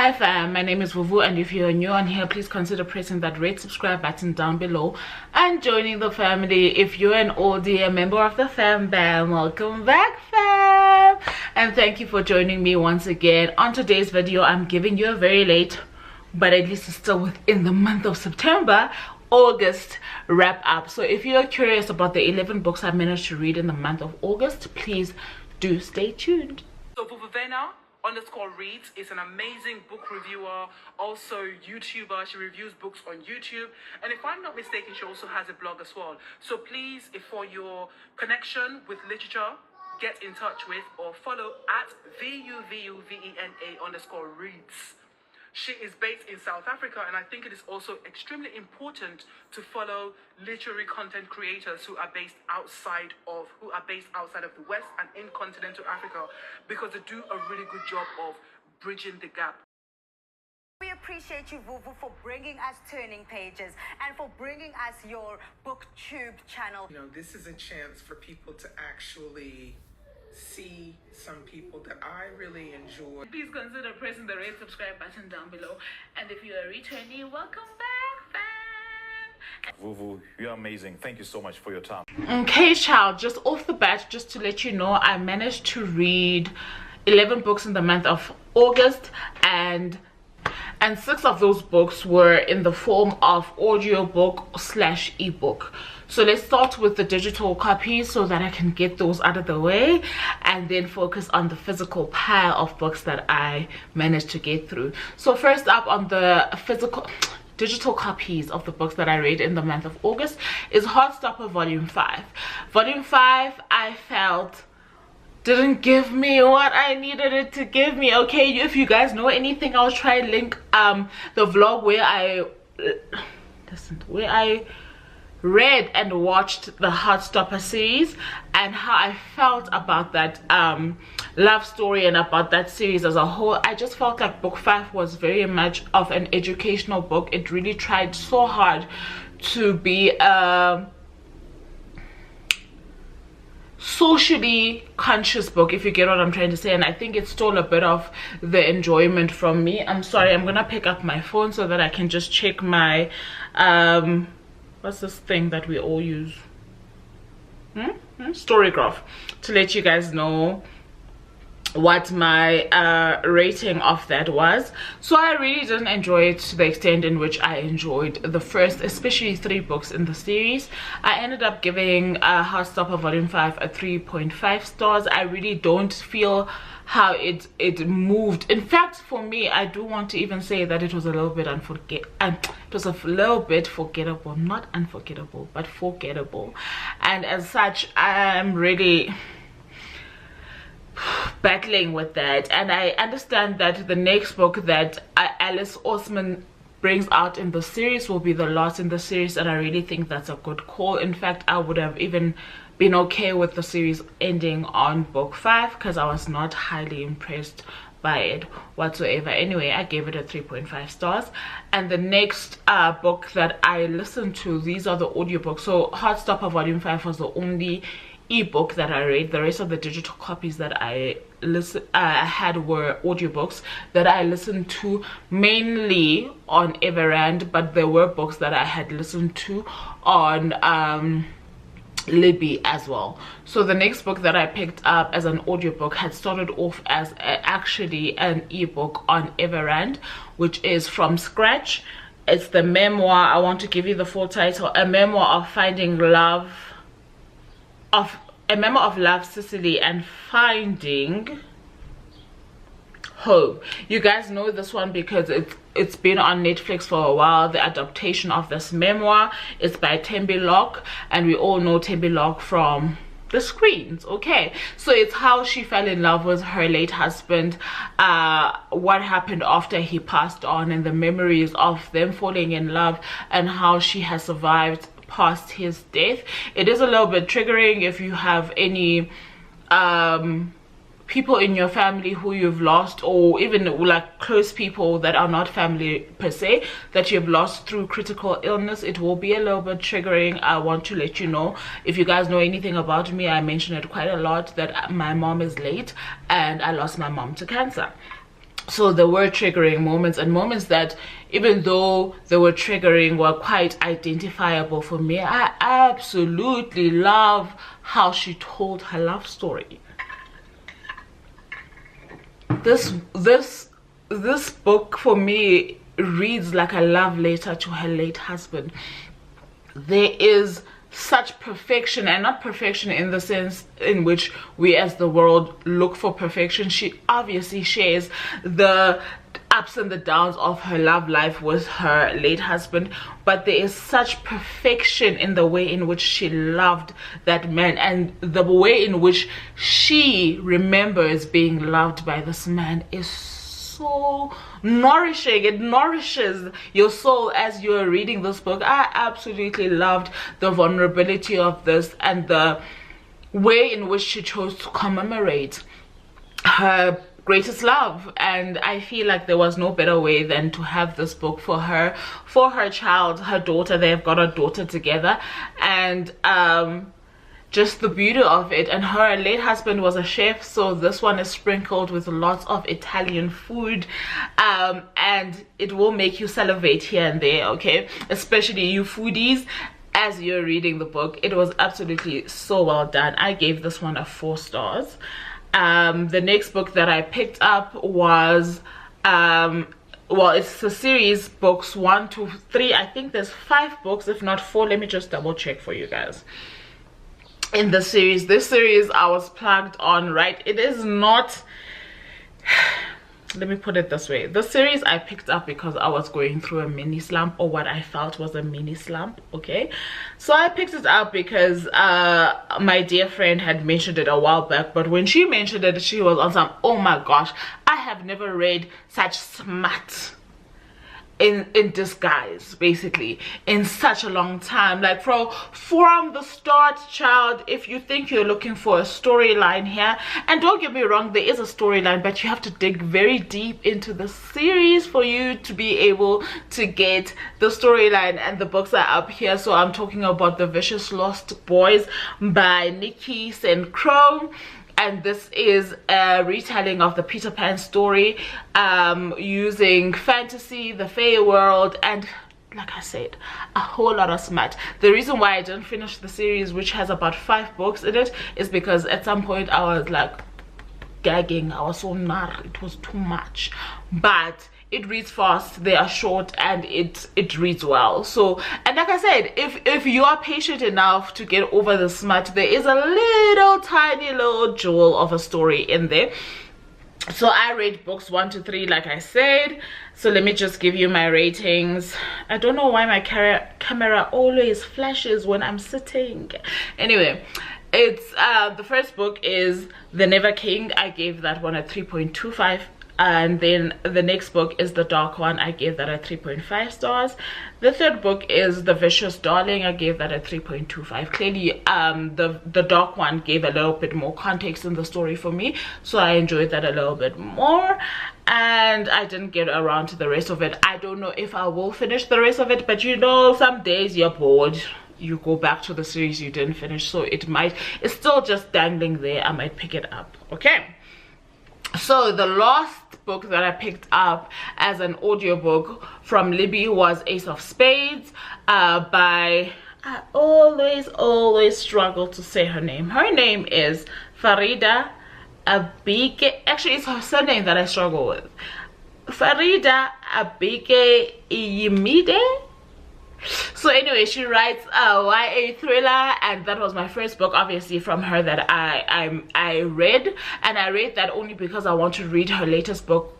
Hi fam, my name is Vuvu, and if you're new on here, please consider pressing that red subscribe button down below and joining the family. If you're an oldie, a member of the fam bam, welcome back fam, and thank you for joining me once again. On today's video, I'm giving you a very late, but at least it's still within the month of September, August wrap up. So if you're curious about the 11 books I managed to read in the month of August, please do stay tuned. So Vena _reads is an amazing book reviewer, also YouTuber. She reviews books on YouTube, and if I'm not mistaken, she also has a blog as well. So please, if for your connection with literature, get in touch with or follow at VUVUVENA_reads. She is based in South Africa, and I think it is also extremely important to follow literary content creators who are based outside of the West and in continental Africa, because they do a really good job of bridging the gap. We appreciate you, Vuvu, for bringing us Turning Pages and for bringing us your BookTube channel. You know, this is a chance for people to actually see some people that I really enjoy. Please consider pressing the red subscribe button down below, and if you are returning, welcome back fam. Vuvu, you're amazing. Thank you so much for your time. Okay child, just off the bat, just to let you know, I managed to read 11 books in the month of August, and 6 of those books were in the form of audiobook / ebook. So let's start with the digital copies so that I can get those out of the way and then focus on the physical pile of books that I managed to get through. So first up on the digital copies of the books that I read in the month of August is Heartstopper Volume 5. Volume 5 I felt didn't give me what I needed it to give me. Okay, if you guys know anything, I'll try and link the vlog where I read and watched the Heartstopper series and how I felt about that love story and about that series as a whole. I just felt like book 5 was very much of an educational book. It really tried so hard to be socially conscious book, if you get what I'm trying to say, and I think it stole a bit of the enjoyment from me. I'm sorry, I'm gonna pick up my phone so that I can just check my what's this thing that we all use, Storygraph, to let you guys know what my rating of that was. So I really didn't enjoy it to the extent in which I enjoyed the first, especially 3 books in the series. I ended up giving Heartstopper Volume 5 a 3.5 stars. I really don't feel how it moved. In fact, for me, I do want to even say that it was a little bit forgettable, not unforgettable, but forgettable. And as such, I'm really battling with that, and I understand that the next book that Alice Osman brings out in the series will be the last in the series, and I really think that's a good call. In fact, I would have even been okay with the series ending on book 5 because I was not highly impressed by it whatsoever. Anyway, I gave it a 3.5 stars. And the next book that I listened to, these are the audiobooks. So Heartstopper Volume 5 was the only ebook that I read. The rest of the digital copies that I had were audiobooks that I listened to mainly on Everand, but there were books that I had listened to on Libby as well. So the next book that I picked up as an audiobook had started off as actually an ebook on Everand, which is From Scratch. It's the memoir, I want to give you the full title, A Memoir of Finding Love, A Memoir of Love, Cicely, and Finding Home. You guys know this one because it's been on Netflix for a while. The adaptation of this memoir is by Tembi Locke, and we all know Tembi Locke from the screens. Okay, so it's how she fell in love with her late husband, what happened after he passed on, and the memories of them falling in love, and how she has survived past his death. It is a little bit triggering if you have any people in your family who you've lost, or even like close people that are not family per se, that you've lost through critical illness. It will be a little bit triggering. I want to let you know, if you guys know anything about me, I mention it quite a lot, that my mom is late and I lost my mom to cancer. So there were triggering moments, and moments that, even though they were triggering, were quite identifiable for me. I absolutely love how she told her love story. This book for me reads like a love letter to her late husband. There is such perfection, and not perfection in the sense in which we as the world look for perfection. She obviously shares the ups and the downs of her love life with her late husband, but there is such perfection in the way in which she loved that man, and the way in which she remembers being loved by this man is so nourishing. It nourishes your soul as you're reading this book. I absolutely loved the vulnerability of this, and the way in which she chose to commemorate her greatest love. And I feel like there was no better way than to have this book for her child, her daughter. They've got a daughter together, and just the beauty of it. And her late husband was a chef, so this one is sprinkled with lots of Italian food, and it will make you salivate here and there, okay, especially you foodies, as you're reading the book. It was absolutely so well done. I gave this one a 4 stars. The next book that I picked up was well, it's a series, books 1 to 3. I think there's 5 books, if not 4. Let me just double check for you guys. In the series, this series I was plugged on, right? It is not, let me put it this way, the series I picked up because I was going through a mini slump, or what I felt was a mini slump, okay? So I picked it up because my dear friend had mentioned it a while back, but when she mentioned it, she was on some, oh my gosh, I have never read such smart in disguise, basically, in such a long time. Like from the start, child, if you think you're looking for a storyline here, and don't get me wrong, there is a storyline, but you have to dig very deep into the series for you to be able to get the storyline. And the books are up here. So I'm talking about The Vicious Lost Boys by Nikki St. Crow. And this is a retelling of the Peter Pan story, using fantasy, the Fey world, and like I said, a whole lot of smut. The reason why I didn't finish the series, which has about 5 books in it, is because at some point I was like gagging. I was so nar, it was too much. But it reads fast, they are short, and it reads well. So, and like I said, if you are patient enough to get over the smut, there is a little tiny little jewel of a story in there. So I rate books 1 to 3, like I said. So let me just give you my ratings. I don't know why my camera always flashes when I'm sitting. Anyway, it's the first book is The Never King. I gave that one a 3.25. And then the next book is The Dark One. I gave that a 3.5 stars. The third book is The Vicious Darling. I gave that a 3.25. Clearly, the Dark One gave a little bit more context in the story for me, so I enjoyed that a little bit more. And I didn't get around to the rest of it. I don't know if I will finish the rest of it, but you know, some days you're bored, you go back to the series you didn't finish, so it's still just dangling there. I might pick it up, okay? So the last book that I picked up as an audiobook from Libby was Ace of Spades by, I always struggle to say her name. Her name is Farida Abike. Actually, it's her surname that I struggle with. Farida Abike Iyimide. So anyway, she writes a YA thriller, and that was my first book, obviously, from her that I read. And I read that only because I want to read her latest book.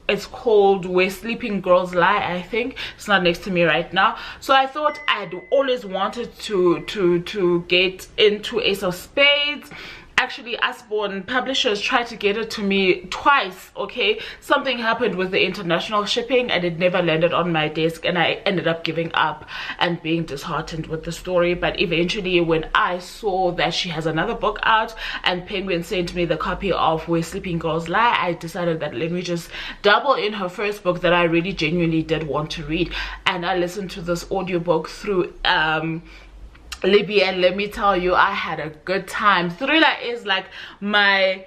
It's called Where Sleeping Girls Lie, I think. It's not next to me right now. So I thought I'd always wanted to get into Ace of Spades. Actually, Usborne Publishers tried to get it to me twice, okay? Something happened with the international shipping and it never landed on my desk, and I ended up giving up and being disheartened with the story. But eventually, when I saw that she has another book out and Penguin sent me the copy of Where Sleeping Girls Lie, I decided that let me just double in her first book that I really genuinely did want to read. And I listened to this audiobook through Libby, and let me tell you, I had a good time. Thriller is like my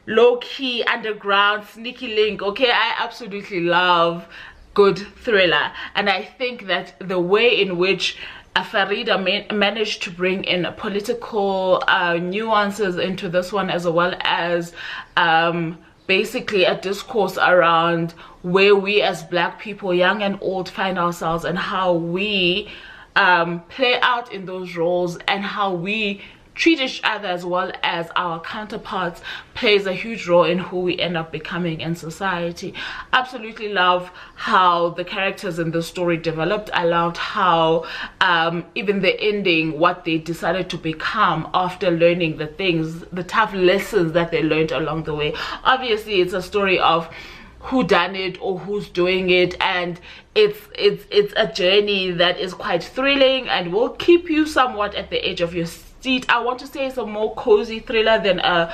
low-key, underground, sneaky link. Okay, I absolutely love good thriller, and I think that the way in which Farida managed to bring in political nuances into this one, as well as basically a discourse around where we as Black people, young and old, find ourselves, and how we play out in those roles, and how we treat each other as well as our counterparts, plays a huge role in who we end up becoming in society. Absolutely love how the characters in the story developed. I loved how even the ending, what they decided to become after learning the things, the tough lessons that they learned along the way. Obviously it's a story of who done it or who's doing it, and it's a journey that is quite thrilling and will keep you somewhat at the edge of your seat. I want to say it's a more cozy thriller than a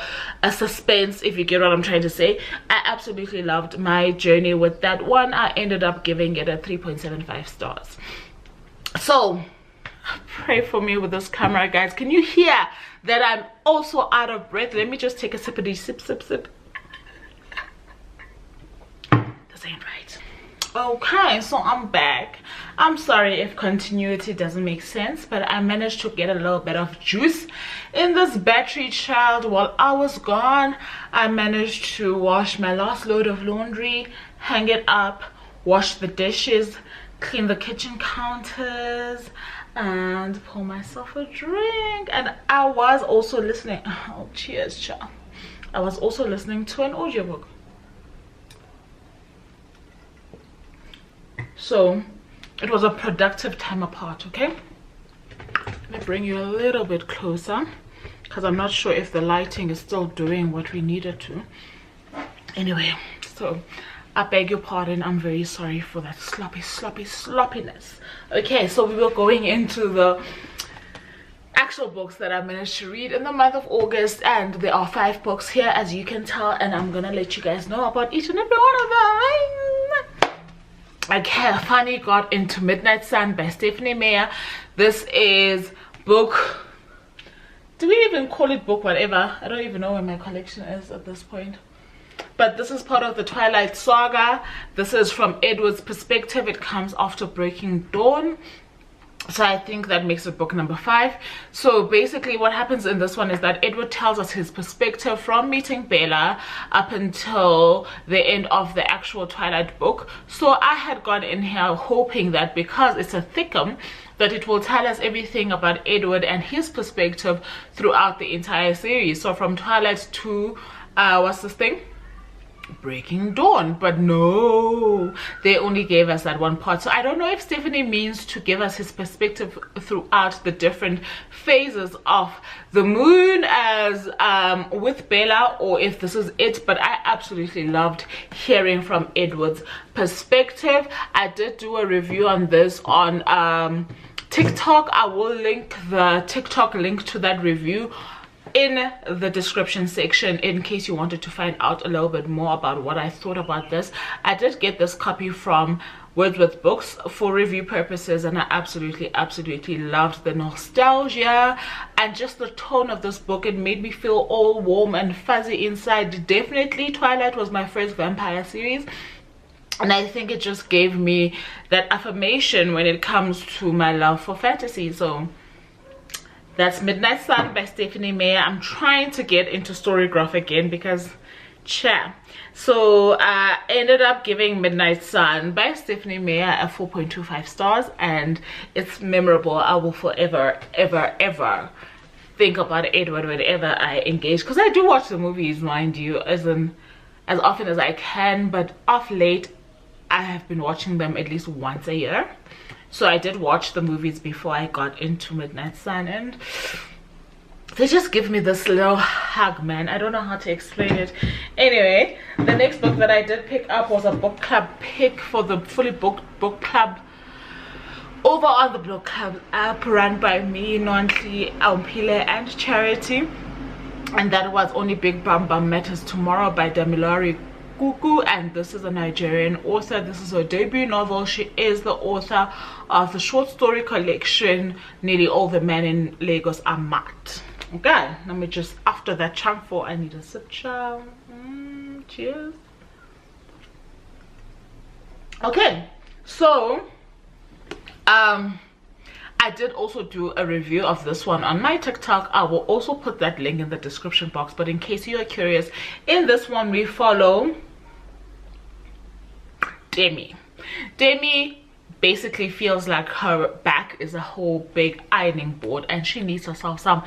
suspense, if you get what I'm trying to say. I absolutely loved my journey with that one. I ended up giving it a 3.75 stars. So pray for me with this camera, guys. Can you hear that I'm also out of breath? Let me just take a sippity sip. This ain't right. Okay, so I'm back. I'm sorry if continuity doesn't make sense, but I managed to get a little bit of juice in this battery, child. While I was gone, I managed to wash my last load of laundry, hang it up, wash the dishes, clean the kitchen counters, and pour myself a drink. And I was also listening, oh cheers, child, I was also listening to an audiobook. So it was a productive time apart. Okay, let me bring you a little bit closer, because I'm not sure if the lighting is still doing what we needed to. Anyway, so I beg your pardon, I'm very sorry for that sloppiness. Okay, so we were going into the actual books that I managed to read in the month of August, and there are 5 books here, as you can tell, and I'm gonna let you guys know about each and every one of them. Okay, I finally got into Midnight Sun by Stephanie Meyer. This is book, do we even call it book whatever? I don't even know where my collection is at this point. But this is part of the Twilight Saga. This is from Edward's perspective. It comes after Breaking Dawn. So I think that makes it book number 5. So basically what happens in this one is that Edward tells us his perspective from meeting Bella up until the end of the actual Twilight book. So I had gone in here hoping that because it's a thickum, that it will tell us everything about Edward and his perspective throughout the entire series. So from Twilight to what's this thing? Breaking Dawn. But no, they only gave us that one part. So I don't know if Stephanie means to give us his perspective throughout the different phases of the moon as with Bella, or if this is it. But I absolutely loved hearing from Edward's perspective. I did do a review on this on TikTok. I will link the TikTok link to that review in the description section in case you wanted to find out a little bit more about what I thought about this. I did get this copy from Wordsworth Books for review purposes, and I absolutely loved the nostalgia and just the tone of this book. It made me feel all warm and fuzzy inside. Definitely Twilight was my first vampire series, and I think it just gave me that affirmation when it comes to my love for fantasy. So that's Midnight Sun by Stephanie Meyer. I'm trying to get into Storygraph again because so I ended up giving Midnight Sun by Stephanie Meyer a 4.25 stars, and it's memorable. I will forever ever think about Edward whenever I engage, because I do watch the movies, mind you, as often as I can, but of late I have been watching them at least once a year. So I did watch the movies before I got into Midnight Sun, and they just give me this little hug, man. I don't know how to explain it. Anyway, the next book that I did pick up was a book club pick for the fully booked book club over on the book club app run by me, Nontli, Aumpile, and Charity, and that was Only Big Bam Bam Matters Tomorrow by Damilare Kuku, and this is a Nigerian author. This is her debut novel. She is the author of the short story collection Nearly All the Men in Lagos Are Mad. Okay, let me just, after that chunk full, I need a sip chow. Cheers. Okay, so I did also do a review of this one on my TikTok. I will also put that link in the description box, but in case you are curious, in this one we follow Demi. Demi basically feels like her back is a whole big ironing board and she needs herself some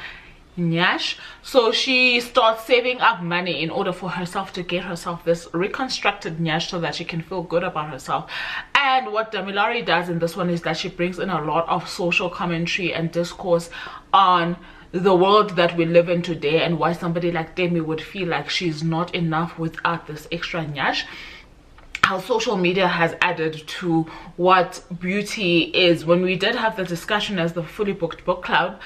nyash, so she starts saving up money in order for herself to get herself this reconstructed nyash so that she can feel good about herself. And what Damilare does in this one is that she brings in a lot of social commentary and discourse on the world that we live in today and why somebody like Demi would feel like she's not enough without this extra nyash. How social media has added to what beauty is. When we did have the discussion as the Fully Booked Book Club,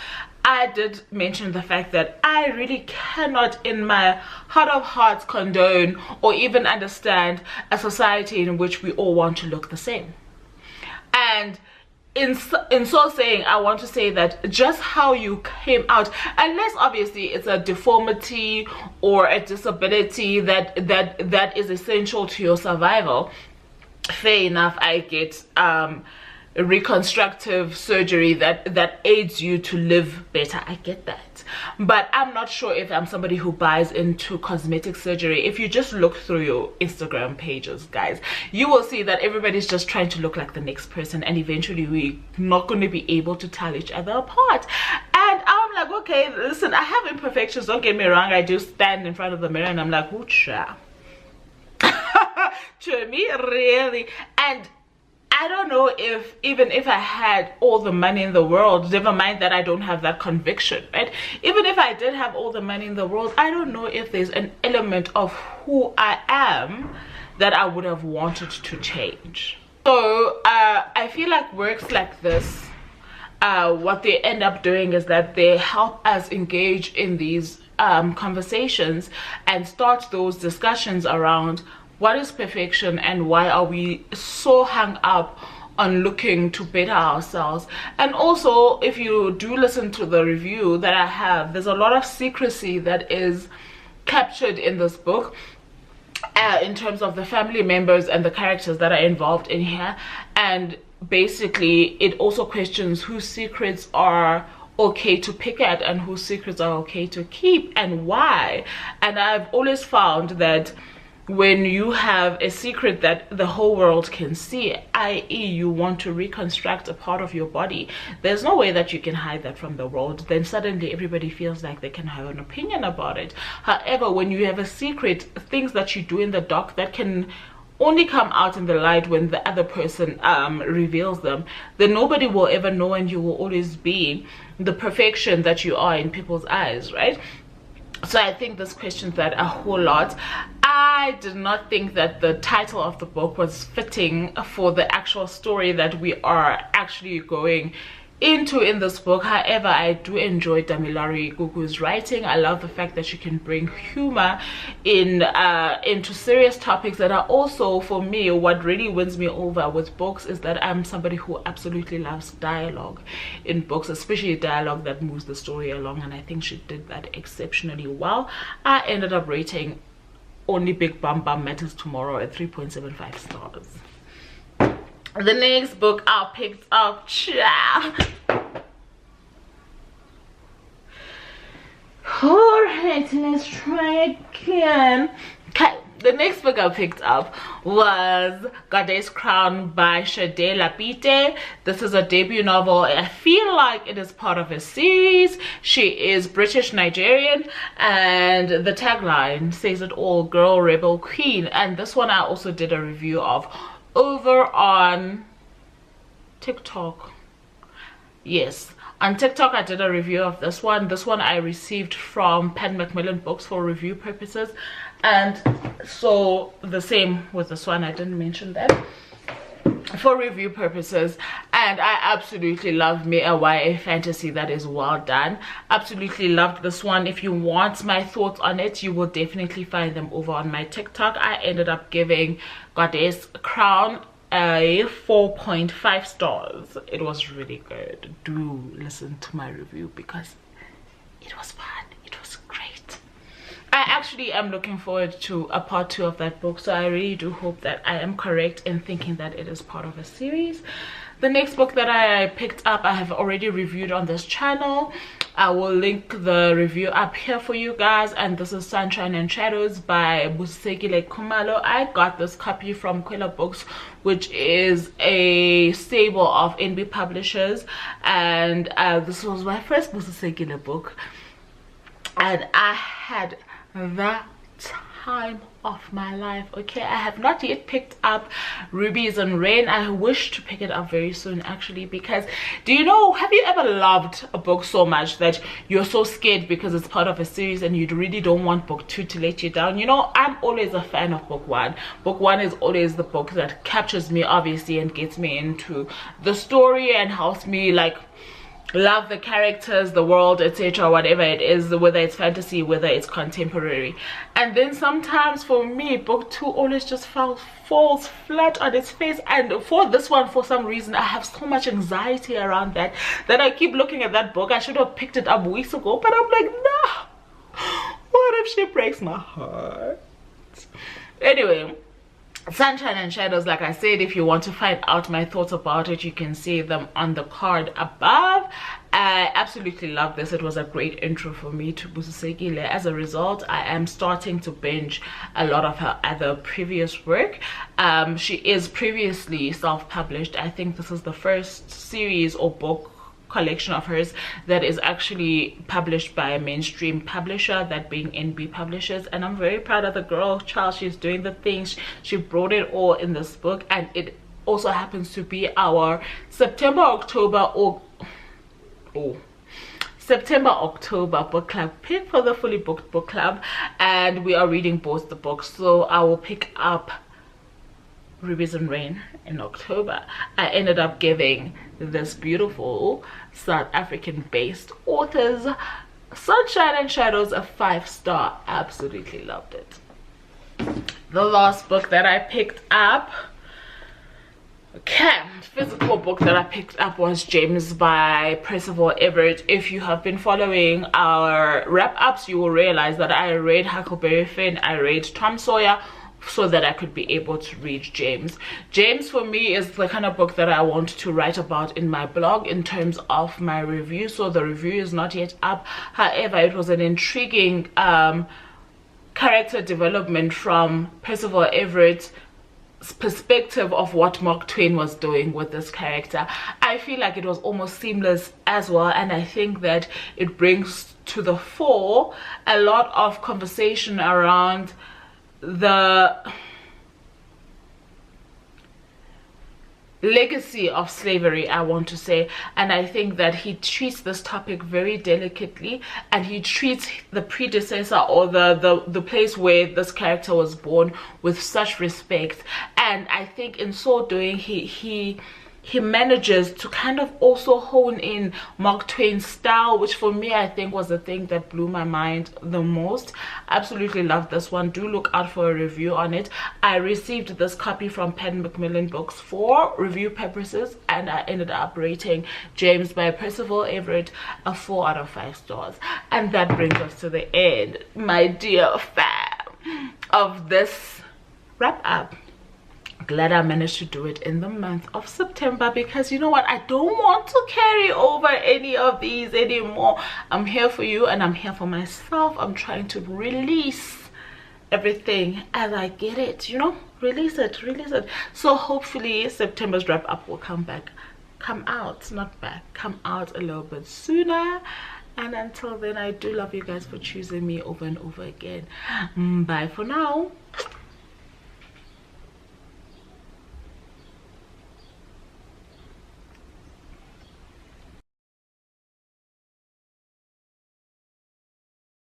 I did mention the fact that I really cannot in my heart of hearts condone or even understand a society in which we all want to look the same. And in so saying, I want to say that just how you came out, unless obviously it's a deformity or a disability that is essential to your survival, fair enough, I get reconstructive surgery that aids you to live better. I get that, but I'm not sure if I'm somebody who buys into cosmetic surgery. If you just look through your Instagram pages, guys, you will see that everybody's just trying to look like the next person, and eventually we're not going to be able to tell each other apart. And I'm like, okay, listen, I have imperfections, don't get me wrong. I do stand in front of the mirror and I'm like, ooh-cha. To me, really. And I don't know if even if I had all the money in the world, never mind that I don't have that conviction, right? Even if I did have all the money in the world, I don't know if there's an element of who I am that I would have wanted to change. So I feel like works like this, what they end up doing is that they help us engage in these conversations and start those discussions around what is perfection and why are we so hung up on looking to better ourselves. And also, if you do listen to the review that I have, there's a lot of secrecy that is captured in this book in terms of the family members and the characters that are involved in here. And basically it also questions whose secrets are okay to pick at and whose secrets are okay to keep and why. And I've always found that when you have a secret that the whole world can see, i.e. you want to reconstruct a part of your body, there's no way that you can hide that from the world. Then suddenly everybody feels like they can have an opinion about it. However, when you have a secret, things that you do in the dark that can only come out in the light when the other person reveals them, then nobody will ever know, and you will always be the perfection that you are in people's eyes, right? So I think this questions that a whole lot. I did not think that the title of the book was fitting for the actual story that we are actually going into in this book. However, I do enjoy Damilare Gugu's writing. I love the fact that she can bring humor into serious topics that are also, for me, what really wins me over with books is that I'm somebody who absolutely loves dialogue in books, especially dialogue that moves the story along, and I think she did that exceptionally well. I ended up rating Only Big Bum Bum Matters Tomorrow at 3.75 stars. The next book I picked up, alright, let's try again. Okay, the next book I picked up was Goddess Crown by Shade Lapite. This is a debut novel. I feel like it is part of a series. She is British Nigerian, and the tagline says it all: girl, rebel, queen. And this one I also did a review of over on TikTok. Yes, on TikTok I did a review of this one. This one I received from Pen Macmillan Books for review purposes, and so the same with this one, I didn't mention that, for review purposes. And I absolutely love me a YA fantasy that is well done. Absolutely loved this one. If you want my thoughts on it, you will definitely find them over on my TikTok. I ended up giving Goddess Crown a 4.5 stars. It was really good. Do listen to my review because it was fun, it was great. I actually am looking forward to a part 2 of that book, so I really do hope that I am correct in thinking that it is part of a series. The next book that I picked up, I have already reviewed on this channel. I will link the review up here for you guys, and this is Sunshine and Shadows by Busekile Khumalo. I got this copy from Kwela Books, which is a stable of NB publishers, and this was my first Busekile book, and I had the time of my life. Okay, I have not yet picked up Rubies and Rain. I wish to pick it up very soon, actually, because do you know, have you ever loved a book so much that you're so scared because it's part of a series and you really don't want book 2 to let you down? You know, I'm always a fan of book 1. Book 1 is always the book that captures me, obviously, and gets me into the story and helps me like love the characters, the world, etc., whatever it is, whether it's fantasy, whether it's contemporary. And then sometimes for me, book 2 always just falls flat on its face. And for this one, for some reason, I have so much anxiety around that I keep looking at that book. I should have picked it up weeks ago, but I'm like, no, what if she breaks my heart? Anyway, Sunshine and Shadows, like I said, if you want to find out my thoughts about it, you can see them on the card above. I absolutely love this. It was a great intro for me to Busekile. As a result, I am starting to binge a lot of her other previous work. She is previously self-published. I think this is the first series or book collection of hers that is actually published by a mainstream publisher, that being NB Publishers, and I'm very proud of the girl child. She's doing the things. She brought it all in this book, and it also happens to be our September October book club pick for the fully booked book club, and we are reading both the books. So I will pick up Rubies and Rain in October. I ended up giving this beautiful South African based authors Sunshine and Shadows a 5-star. Absolutely loved it. The last book that I picked up, physical book that I picked up, was James by Percival Everett. If you have been following our wrap-ups, you will realize that I read Huckleberry Finn, I read Tom Sawyer, so that I could be able to read James. James for me is the kind of book that I want to write about in my blog in terms of my review. So the review is not yet up. However, it was an intriguing character development from Percival Everett's perspective of what Mark Twain was doing with this character. I feel like it was almost seamless as well, and I think that it brings to the fore a lot of conversation around the legacy of slavery, I want to say. And I think that he treats this topic very delicately, and he treats the predecessor or the place where this character was born with such respect. And I think in so doing, he manages to kind of also hone in Mark Twain's style, which for me I think was the thing that blew my mind the most. Absolutely loved this one. Do look out for a review on it. I received this copy from Penn Macmillan Books for review purposes, and I ended up rating James by Percival Everett a 4 out of 5 stars. And that brings us to the end, my dear fam, of this wrap up. Glad I managed to do it in the month of September, because you know what, I don't want to carry over any of these anymore. I'm here for you and I'm here for myself. I'm trying to release everything as I get it, you know, release it. So hopefully September's wrap up will come out a little bit sooner. And until then, I do love you guys for choosing me over and over again. Bye for now.